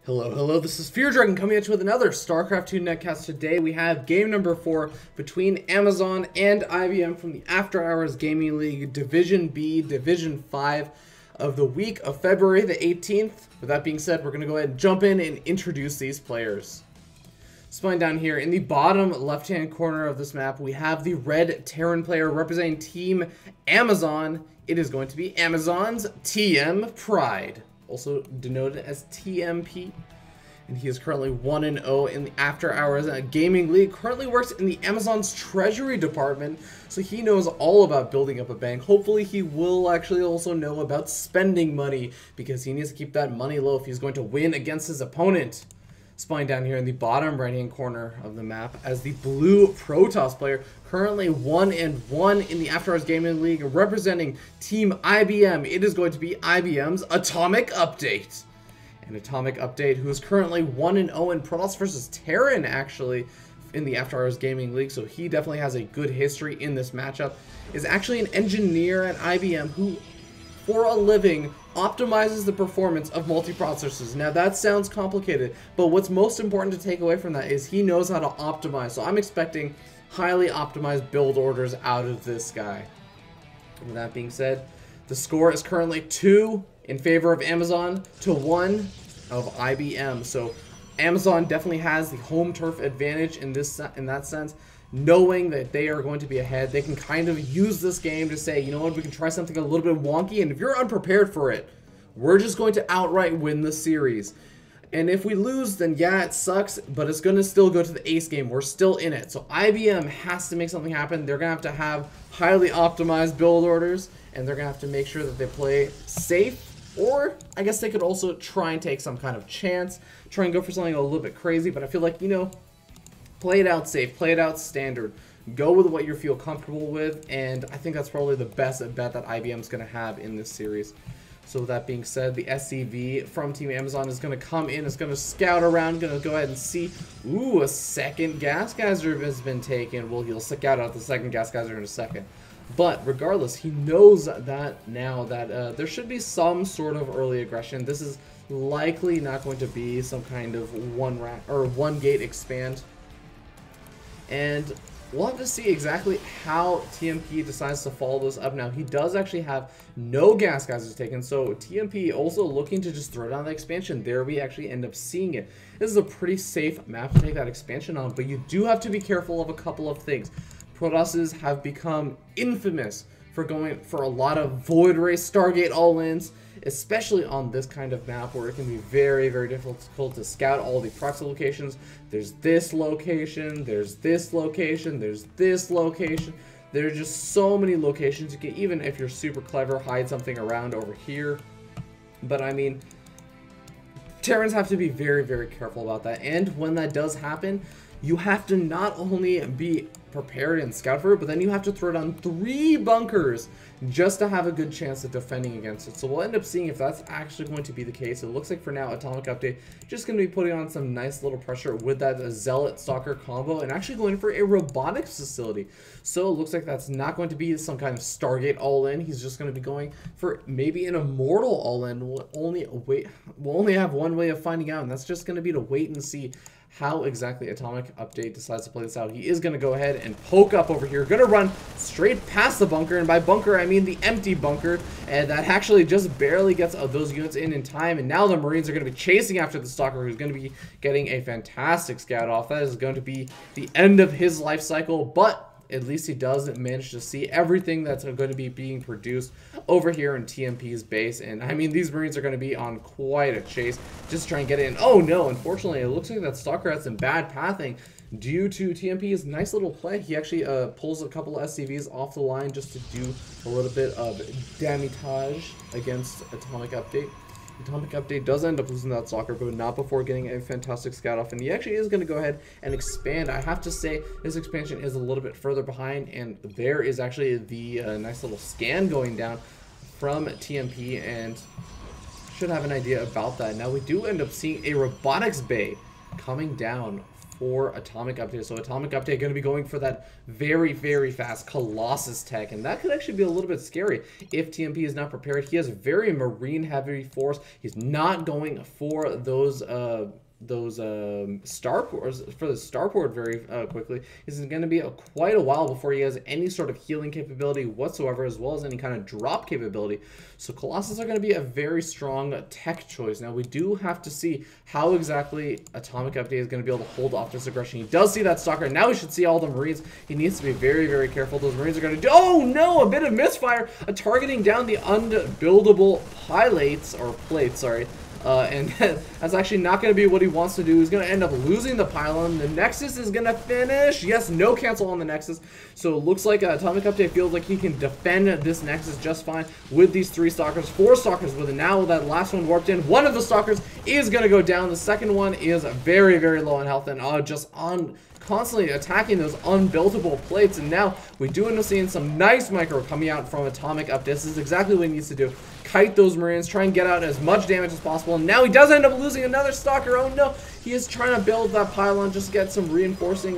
Hello, hello, this is Fear Dragon coming at you with another StarCraft 2 netcast. Today we have game number 4 between Amazon and IBM from the After Hours Gaming League Division B, Division 5 of the week of February the 18th. With that being said, we're going to go ahead and jump in and introduce these players. Spawning down here in the bottom left-hand corner of this map, we have the red Terran player representing Team Amazon. It is going to be Amazon's TMPride, also denoted as TMP, and he is currently 1-0 in the After Hours Gaming League. Currently works in the Amazon's Treasury Department, so he knows all about building up a bank. Hopefully he will actually also know about spending money, because he needs to keep that money low if he's going to win against his opponent. Spawning down here in the bottom right-hand corner of the map as the blue Protoss player, currently 1-1 in the After Hours Gaming League, representing Team IBM. It is going to be IBM's AtomicUpdate. And AtomicUpdate, who is currently 1-0 in Protoss versus Terran, actually, in the After Hours Gaming League, so he definitely has a good history in this matchup, is actually an engineer at IBM who, for a living, optimizes the performance of multiprocessors. Now that sounds complicated, but what's most important to take away from that is he knows how to optimize. So I'm expecting highly optimized build orders out of this guy. With that being said, the score is currently 2 in favor of Amazon to 1 of IBM. So Amazon definitely has the home turf advantage in that sense. Knowing that they are going to be ahead, they can kind of use this game to say, you know what, we can try something a little bit wonky, and if you're unprepared for it, we're just going to outright win the series. And if we lose, then yeah, it sucks, but it's going to still go to the ace game. We're still in it. So IBM has to make something happen. They're going to have highly optimized build orders, and they're going to have to make sure that they play safe. Or I guess they could also try and take some kind of chance, try and go for something a little bit crazy, but I feel like, you know, play it out safe, play it out standard, go with what you feel comfortable with, and I think that's probably the best bet that IBM's going to have in this series. So with that being said, the SCV from Team Amazon is going to come in, it's going to scout around, going to go ahead and see, ooh, a second gas geyser has been taken. Well, he'll scout out the second gas geyser in a second. But regardless, he knows that now that there should be some sort of early aggression. This is likely not going to be some kind of one gate expand. And we'll have to see exactly how TMP decides to follow this up. Now, he does actually have no gas geysers taken, so TMP also looking to just throw down the expansion. There we actually end up seeing it. This is a pretty safe map to take that expansion on, but you do have to be careful of a couple of things. Protosses have become infamous for going for a lot of Void Ray Stargate all-ins, especially on this kind of map where it can be very, very difficult to scout all the proxy locations. There's this location, there's this location, there's this location. There are just so many locations. You can, even if you're super clever, hide something around over here. But I mean, Terrans have to be very, very careful about that. And when that does happen, you have to not only be prepared and scout for it, but then you have to throw down 3 bunkers just to have a good chance of defending against it. So we'll end up seeing if that's actually going to be the case. It looks like for now, AtomicUpdate just going to be putting on some nice little pressure with that Zealot Stalker combo and actually going for a robotics facility. So it looks like that's not going to be some kind of Stargate all-in. He's just going to be going for maybe an Immortal all-in. We'll only have one way of finding out, and that's just going to be to wait and see how exactly AtomicUpdate decides to play this out. He is going to go ahead and poke up over here. Going to run straight past the bunker, and by bunker I mean the empty bunker, and that actually just barely gets those units in time. And now the Marines are going to be chasing after the Stalker, who's going to be getting a fantastic scout off. That is going to be the end of his life cycle, but at least he does manage to see everything that's going to be being produced over here in TMP's base. And I mean, these Marines are going to be on quite a chase just to try and get in. Oh no, unfortunately, it looks like that Stalker had some bad pathing due to TMP's nice little play. He actually pulls a couple of SCVs off the line just to do a little bit of damage against AtomicUpdate. AtomicUpdate does end up losing that Stalker, but not before getting a fantastic scout off, and he actually is going to go ahead and expand. I have to say, this expansion is a little bit further behind, and there is actually the nice little scan going down from TMP, and should have an idea about that. Now, we do end up seeing a robotics bay coming down for AtomicUpdate. So AtomicUpdate going to be going for that very, very fast Colossus tech, and that could actually be a little bit scary if TMP is not prepared. He has a very marine heavy force. He's not going for those starports for the starport very quickly. This is going to be quite a while before he has any sort of healing capability whatsoever, as well as any kind of drop capability. So Colossus are going to be a very strong tech choice. Now we do have to see how exactly AtomicUpdate is going to be able to hold off this aggression. He does see that stalker. Now we should see all the Marines. He needs to be very, very careful. Those Marines are going to do, oh no, a bit of misfire, targeting down the unbuildable plates, sorry. And that's actually not going to be what he wants to do. He's going to end up losing the pylon. The Nexus is going to finish. Yes, no cancel on the Nexus. So it looks like AtomicUpdate feels like he can defend this Nexus just fine with these 3 stalkers, 4 stalkers with it. Now that last one warped in, one of the stalkers is going to go down. The second one is very, very low on health and constantly attacking those unbuildable plates. And now we do end up seeing some nice micro coming out from AtomicUpdate. This is exactly what he needs to do. Kite those Marines, try and get out as much damage as possible. And now he does end up losing another stalker. Oh no, he is trying to build that pylon just to get some reinforcing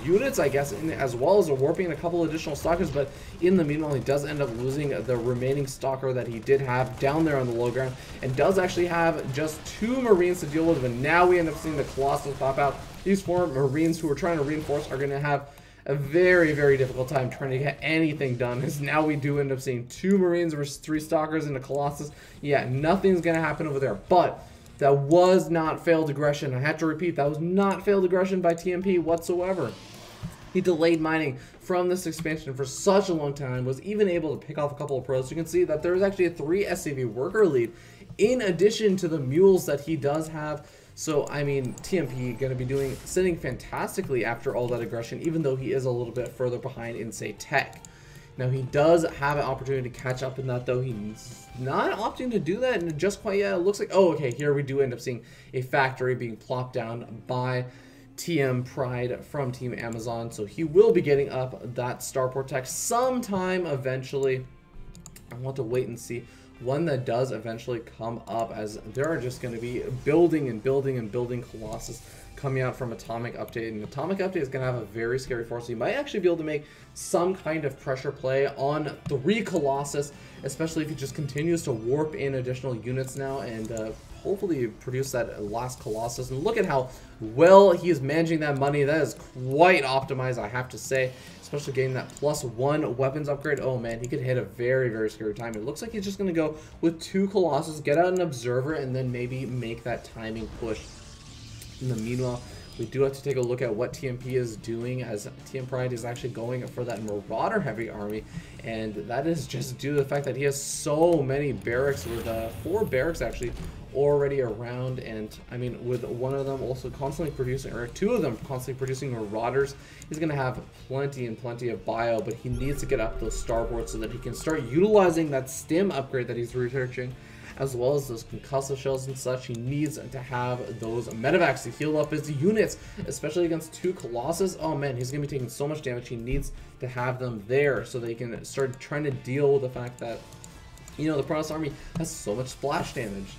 units, I guess, as well as warping a couple additional stalkers. But in the meanwhile, he does end up losing the remaining stalker that he did have down there on the low ground, and does actually have just 2 Marines to deal with. But now we end up seeing the Colossus pop out. These 4 Marines who are trying to reinforce are going to have a very, very difficult time trying to get anything done, as now we do end up seeing 2 Marines versus 3 stalkers in a Colossus. Yeah, nothing's going to happen over there, but that was not failed aggression. I have to repeat, that was not failed aggression by TMP whatsoever. He delayed mining from this expansion for such a long time, was even able to pick off a couple of pros. You can see that there's actually a 3 SCV worker lead in addition to the mules that he does have. So, I mean, TMP going to be sitting fantastically after all that aggression, even though he is a little bit further behind in, say, tech. Now, he does have an opportunity to catch up in that, though. He's not opting to do that and just quite yet. It looks like, oh, okay, here we do end up seeing a factory being plopped down by TMPride from Team Amazon. So he will be getting up that starport tech sometime eventually. I want to wait and see one that does eventually come up, as there are just going to be building and building and building Colossus coming out from AtomicUpdate. And AtomicUpdate is going to have a very scary force. So you might actually be able to make some kind of pressure play on 3 Colossus, especially if he just continues to warp in additional units now and hopefully produce that last Colossus. And look at how well he is managing that money. That is quite optimized, I have to say, especially getting that +1 weapons upgrade. Oh man, he could hit a very, very scary time. It looks like he's just going to go with 2 Colossus, get out an Observer, and then maybe make that timing push. In the meanwhile, we do have to take a look at what TMP is doing, as TMPride is actually going for that Marauder heavy army, and that is just due to the fact that he has so many barracks, with 4 barracks actually already around. And I mean, with one of them also constantly producing, or 2 of them constantly producing Marauders, he's going to have plenty and plenty of bio, but he needs to get up those starboards so that he can start utilizing that stim upgrade that he's researching, as well as those concussive shells and such. He needs to have those medevacs to heal up his units, especially against 2 Colossus. Oh man, he's going to be taking so much damage. He needs to have them there so they can start trying to deal with the fact that, you know, the Protoss army has so much splash damage.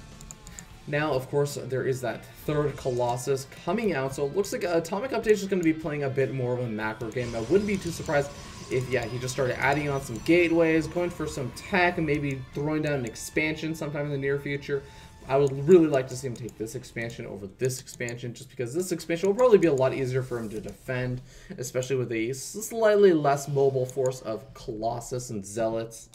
Now, of course, there is that 3rd Colossus coming out, so it looks like AtomicUpdate is going to be playing a bit more of a macro game. I wouldn't be too surprised if, yeah, he just started adding on some gateways, going for some tech, and maybe throwing down an expansion sometime in the near future. I would really like to see him take this expansion over this expansion, just because this expansion will probably be a lot easier for him to defend, especially with a slightly less mobile force of Colossus and Zealots.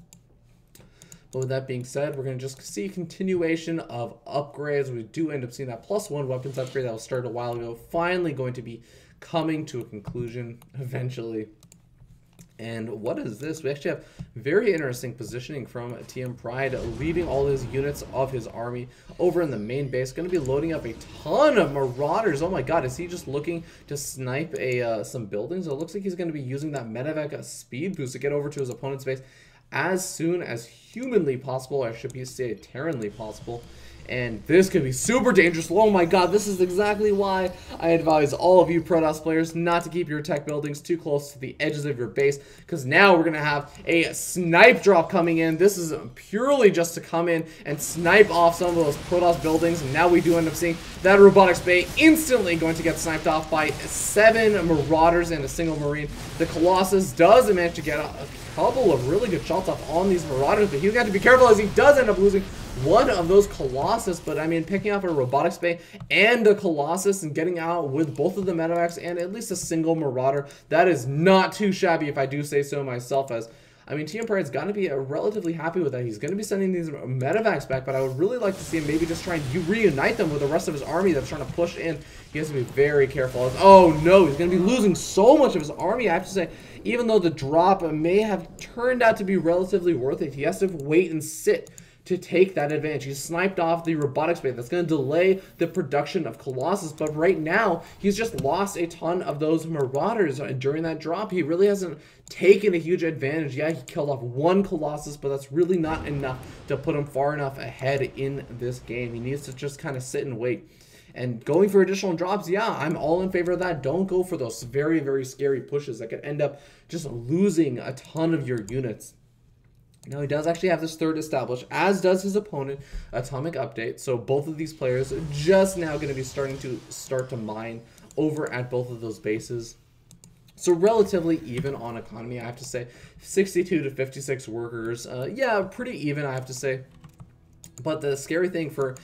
But with that being said, we're going to just see a continuation of upgrades. We do end up seeing that +1 weapons upgrade that was started a while ago, finally going to be coming to a conclusion eventually. And what is this? We actually have very interesting positioning from TMPride, leaving all his units of his army over in the main base. Going to be loading up a ton of Marauders. Oh my god, is he just looking to snipe some buildings? It looks like he's going to be using that medevac speed boost to get over to his opponent's base as soon as humanly possible, or I should say terranly possible. And this could be super dangerous. Oh my god, this is exactly why I advise all of you Protoss players not to keep your tech buildings too close to the edges of your base, because now we're going to have a snipe drop coming in. This is purely just to come in and snipe off some of those Protoss buildings, and now we do end up seeing that robotics bay instantly going to get sniped off by 7 Marauders and a single Marine. The Colossus does manage to get a couple of really good shots off on these Marauders, but he's got to be careful as he does end up losing one of those Colossus. But I mean, picking up a robotics bay and a Colossus and getting out with both of the medevacs and at least a single Marauder, that is not too shabby if I do say so myself. As I mean, TMPride's got to be relatively happy with that. He's going to be sending these medevacs back, but I would really like to see him maybe just try and reunite them with the rest of his army that's trying to push in. He has to be very careful. Oh no, he's going to be losing so much of his army. I have to say, even though the drop may have turned out to be relatively worth it, he has to wait and sit to take that advantage. He sniped off the robotics bay. That's going to delay the production of Colossus, but right now he's just lost a ton of those Marauders during that drop. He really hasn't taken a huge advantage. Yeah, he killed off one Colossus, but that's really not enough to put him far enough ahead in this game. He needs to just kind of sit and wait. And going for additional drops, yeah, I'm all in favor of that. Don't go for those very, very scary pushes that could end up just losing a ton of your units. Now, he does actually have this third established, as does his opponent, AtomicUpdate. So both of these players are just now going to be starting to mine over at both of those bases. So relatively even on economy, I have to say. 62 to 56 workers. Yeah, pretty even, I have to say. But the scary thing for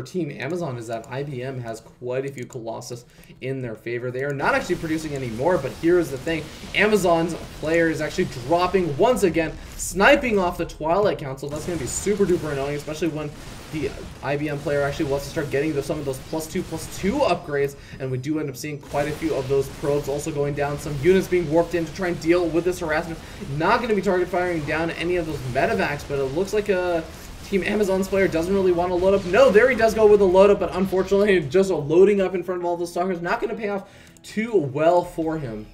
Team Amazon is that IBM has quite a few Colossus in their favor. They are not actually producing any more, but here's the thing. Amazon's player is actually dropping once again, sniping off the Twilight Council. That's going to be super duper annoying, especially when the IBM player actually wants to start getting some of those +2/+2 upgrades, and we do end up seeing quite a few of those probes also going down. Some units being warped in to try and deal with this harassment. Not going to be target firing down any of those medevacs, but it looks like Team Amazon's player doesn't really want to load up. No, there he does go with a load up, but unfortunately, just loading up in front of all those stalkers, not going to pay off too well for him.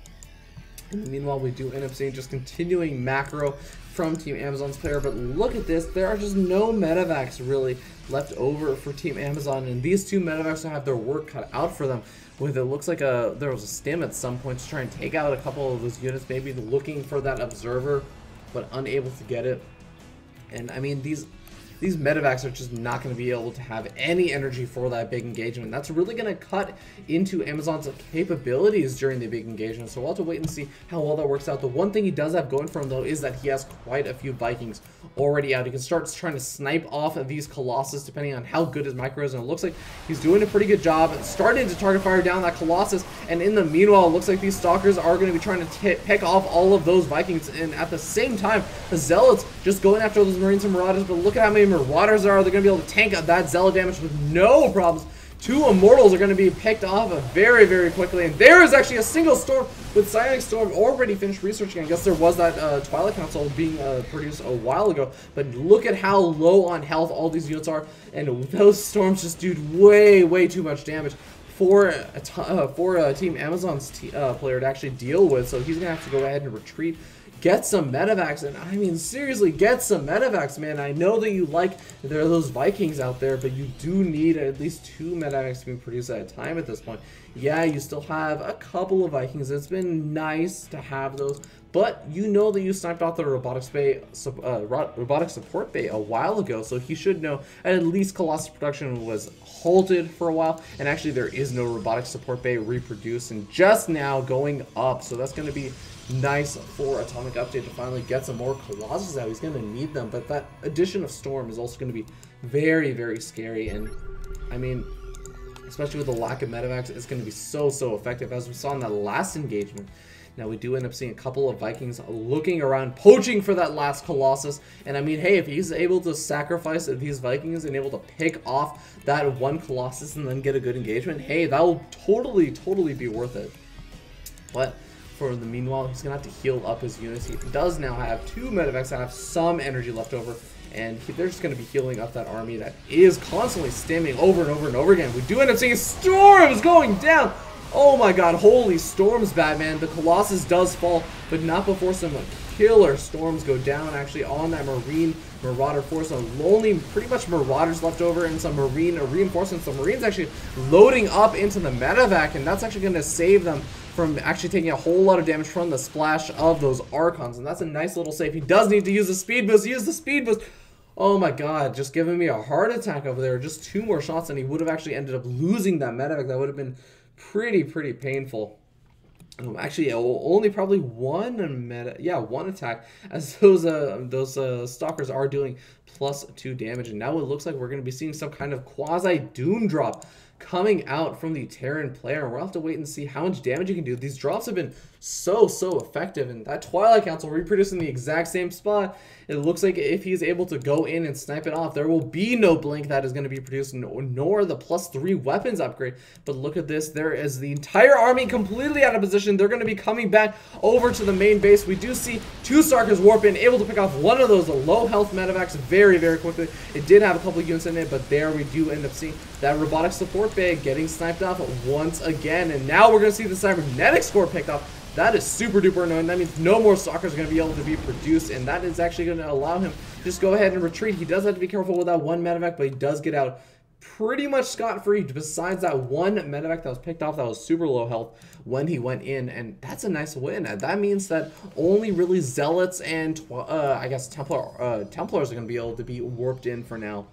And meanwhile, we do end up seeing just continuing macro from Team Amazon's player, but look at this. There are just no medevacs really left over for Team Amazon, and these two medevacs have their work cut out for them. With it looks like there was a stim at some point to try and take out a couple of those units, maybe looking for that observer, but unable to get it. And I mean, these medevacs are just not going to be able to have any energy for that big engagement. That's really going to cut into Amazon's capabilities during the big engagement, so we'll have to wait and see how well that works out. The one thing he does have going for him, though, is that he has quite a few Vikings already out. He can start trying to snipe off of these Colossus depending on how good his micro is, and it looks like he's doing a pretty good job starting to target fire down that Colossus. And in the meanwhile, it looks like these Stalkers are going to be trying to pick off all of those Vikings, and at the same time, the Zealots just going after those Marines and Marauders. But look at how many Marauders there are. They're going to be able to tank out that Zealot damage with no problems. Two Immortals are going to be picked off very, very quickly. And there is actually a single Storm with Psionic Storm already finished researching. I guess there was that Twilight Council being produced a while ago. But look at how low on health all these units are. And those Storms just do way, way too much damage for Team Amazon's player to actually deal with. So he's going to have to go ahead and retreat. Get some medevacs, and I mean, seriously, get some medevacs, man. I know that you like, there are those Vikings out there, but you do need at least 2 medevacs to be produced at a time at this point. Yeah, you still have a couple of Vikings. It's been nice to have those, but you know that you sniped off the robotic support bay a while ago, so he should know at least Colossus production was halted for a while, and actually there is no robotic support bay reproduced and just now going up, so that's going to be nice for AtomicUpdate to finally get some more Colossus out. He's going to need them, but that addition of Storm is also going to be very, very scary, and I mean, especially with the lack of medevacs, it's going to be so effective, as we saw in that last engagement. Now, we do end up seeing a couple of Vikings looking around, poaching for that last Colossus, and I mean, hey, if he's able to sacrifice these Vikings and able to pick off that one Colossus and then get a good engagement, hey, that will totally be worth it. But for the meanwhile, he's going to have to heal up his units. He does now have 2 medevacs that have some energy left over, and they're just going to be healing up that army that is constantly stimming over and over and over again. We do end up seeing Storms going down. Oh my god, holy Storms, Batman. The Colossus does fall, but not before some killer storms go down actually on that Marine Marauder force. So only pretty much Marauders left over and some Marine reinforcements. The Marines actually loading up into the medevac, and that's actually going to save them from actually taking a whole lot of damage from the splash of those Archons. And that's a nice little save. He does need to use the speed boost. Use the speed boost. Oh my god, just giving me a heart attack over there. Just 2 more shots and he would have actually ended up losing that medevac. That would have been pretty painful. Actually, only probably one attack, as those stalkers are doing +2 damage, and now it looks like we're going to be seeing some kind of quasi doom drop coming out from the Terran player, and we'll have to wait and see how much damage you can do. These drops have been so effective, and that Twilight Council reproducing the exact same spot. It looks like if he's able to go in and snipe it off, there will be no blink that is going to be produced, nor the +3 weapons upgrade. But look at this, there is the entire army completely out of position. They're going to be coming back over to the main base. We do see 2 Stalkers warp in, able to pick off one of those low health medevacs very quickly. It did have a couple units in it, but there we do end up seeing that robotic support bay getting sniped off once again. And now we're going to see the cybernetic score picked up. That is super duper annoying. That means no more stalkers are going to be able to be produced, and that is actually going to allow him to just go ahead and retreat. He does have to be careful with that one medevac, but he does get out pretty much scot-free, besides that one medevac that was picked off that was super low health when he went in, and that's a nice win. That means that only really Zealots and I guess Templars are going to be able to be warped in for now.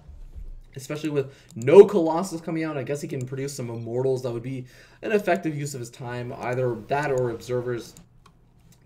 Especially with no Colossus coming out, I guess he can produce some Immortals. That would be an effective use of his time, either that or Observers.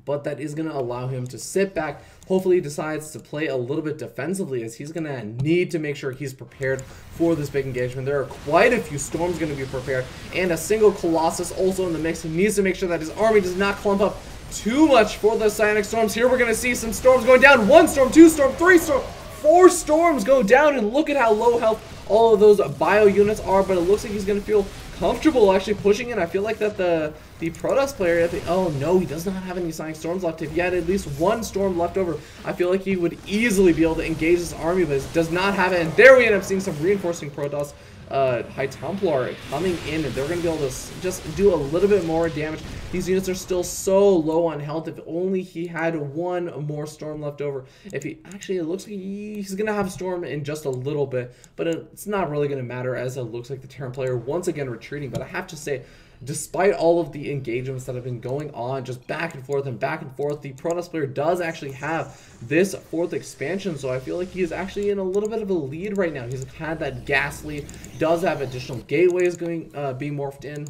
But that is going to allow him to sit back. Hopefully he decides to play a little bit defensively, as he's going to need to make sure he's prepared for this big engagement. There are quite a few Storms going to be prepared, and a single Colossus also in the mix. He needs to make sure that his army does not clump up too much for the Psionic Storms. Here we're going to see some Storms going down. 1 Storm, 2 Storm, 3 Storm. 4 Storms go down, and look at how low health all of those bio units are, but it looks like he's going to feel comfortable actually pushing in. I feel like that the Protoss player, oh no, he does not have any Psionic Storms left. If he had at least 1 Storm left over, I feel like he would easily be able to engage this army, but he does not have it. And there we end up seeing some reinforcing Protoss High Templar coming in, and they're going to be able to just do a little bit more damage. These units are still so low on health. If only he had 1 more Storm left over. If he actually, it looks like he's going to have a Storm in just a little bit, but it's not really going to matter, as it looks like the Terran player once again retreating. But I have to say, despite all of the engagements that have been going on, just back and forth, the Protoss player does actually have this 4th expansion, so I feel like he is actually in a little bit of a lead right now. He's had that gas lead, does have additional gateways being morphed in,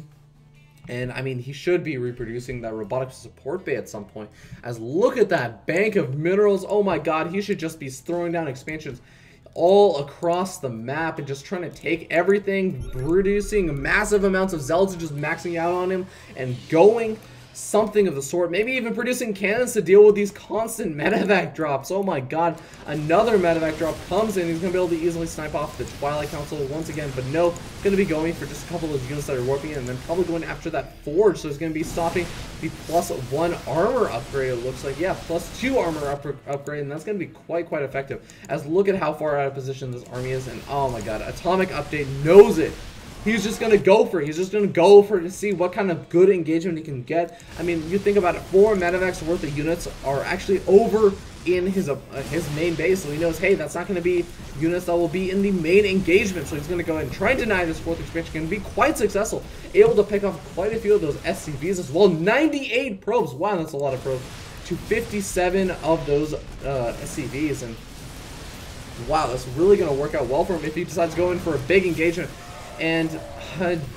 and I mean, he should be reproducing that robotic support bay at some point. As look at that bank of minerals. Oh my god, he should just be throwing down expansions all across the map and just trying to take everything, producing massive amounts of Zealots and just maxing out on him and going something of the sort. Maybe even producing cannons to deal with these constant medevac drops. Oh my god, another medevac drop comes in. He's going to be able to easily snipe off the Twilight Council once again, but no, going to be going for just a couple of units that are warping in, and then probably going after that Forge. So he's going to be stopping the +1 armor upgrade, it looks like. Yeah, +2 armor upgrade, and that's going to be quite effective. As look at how far out of position this army is, and oh my god, AtomicUpdate knows it. He's just going to go for it. He's just going to go for it to see what kind of good engagement he can get. I mean, you think about it, 4 medevacs worth of units are actually over in his main base, so he knows, hey, that's not going to be units that will be in the main engagement. So he's going to go ahead and try and deny this 4th expansion and be quite successful, able to pick off quite a few of those SCVs as well. 98 probes. Wow, that's a lot of probes. To 57 of those SCVs, and wow, that's really going to work out well for him if he decides to go in for a big engagement. And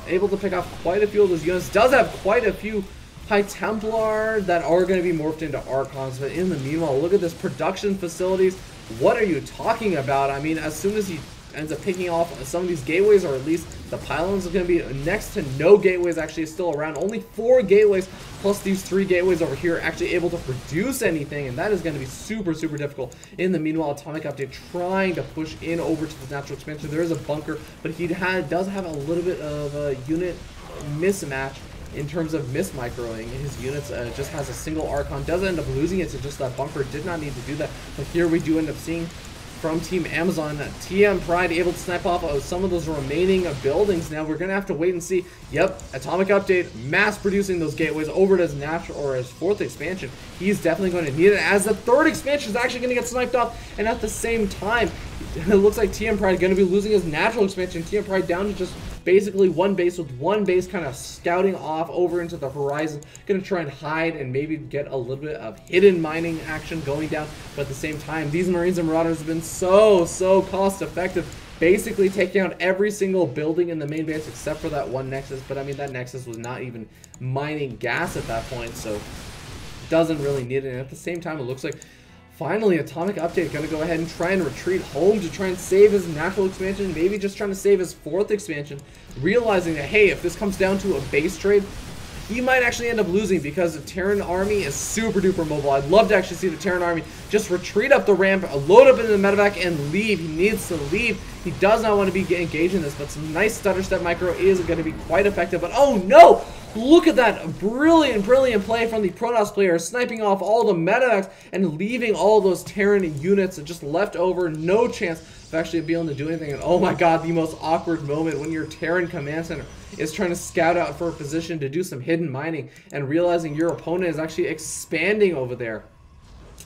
able to pick off quite a few of those units. Does have quite a few High Templar that are going to be morphed into Archons, but in the meanwhile, look at this production facilities. What are you talking about? I mean, as soon as he ends up picking off some of these gateways, or at least the pylons, are going to be next to no gateways actually still around. Only 4 gateways plus these 3 gateways over here actually able to produce anything, and that is going to be super difficult. In the meanwhile, AtomicUpdate trying to push in over to the natural expansion. There is a bunker, but he does have a little bit of a unit mismatch in terms of mismicroing. His units just has a single Archon, does end up losing it to just that bunker. Did not need to do that, but here we do end up seeing from Team Amazon. TMPride able to snipe off some of those remaining buildings. Now we're going to have to wait and see. Yep, AtomicUpdate mass producing those gateways over to his natural or his 4th expansion. He's definitely going to need it, as the 3rd expansion is actually going to get sniped off. And at the same time, it looks like TMPride going to be losing his natural expansion. TMPride down to just basically one base, with one base kind of scouting off over into the horizon. Going to try and hide and maybe get a little bit of hidden mining action going down. But at the same time, these Marines and Marauders have been so cost effective, basically taking out every single building in the main base except for that one Nexus. But I mean, that Nexus was not even mining gas at that point, so doesn't really need it. And at the same time, it looks like finally AtomicUpdate going to go ahead and try and retreat home to try and save his natural expansion, maybe just trying to save his 4th expansion, realizing that, hey, if this comes down to a base trade, he might actually end up losing, because the Terran army is super duper mobile. I'd love to actually see the Terran army just retreat up the ramp, load up into the medevac, and leave. He needs to leave. He does not want to be engaged in this, but some nice stutter step micro is going to be quite effective. But oh no! Look at that brilliant play from the Protoss player, sniping off all the medevacs and leaving all those Terran units just left over. No chance of actually being able to do anything. And oh my god, the most awkward moment when your Terran command center is trying to scout out for a position to do some hidden mining and realizing your opponent is actually expanding over there.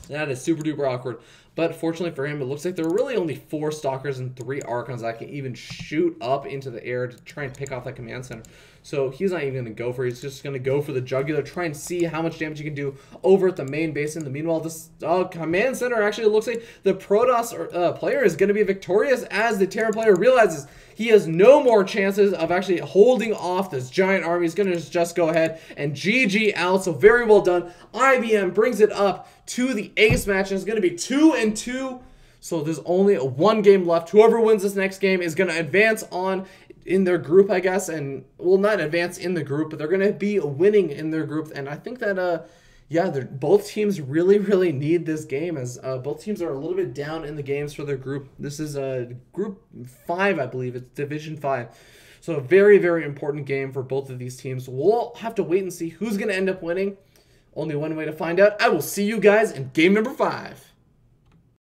That is super duper awkward. But fortunately for him, it looks like there are really only 4 Stalkers and 3 Archons that can even shoot up into the air to try and pick off that command center. So he's not even going to go for it. He's just going to go for the Jugular, try and see how much damage he can do over at the main base. In the meanwhile, this command center, actually, it looks like the Protoss player is going to be victorious, as the Terran player realizes he has no more chances of actually holding off this giant army. He's going to just go ahead and GG out. So very well done. IBM brings it up to the ace match, and it's going to be 2-2. So there's only 1 game left. Whoever wins this next game is going to advance on in their group, I guess, and will not advance in the group, but they're going to be winning in their group. And I think that yeah, both teams really need this game, as both teams are a little bit down in the games for their group. This is group 5, I believe. It's Division 5. So a very important game for both of these teams. We'll have to wait and see who's going to end up winning. Only one way to find out. I will see you guys in game number 5.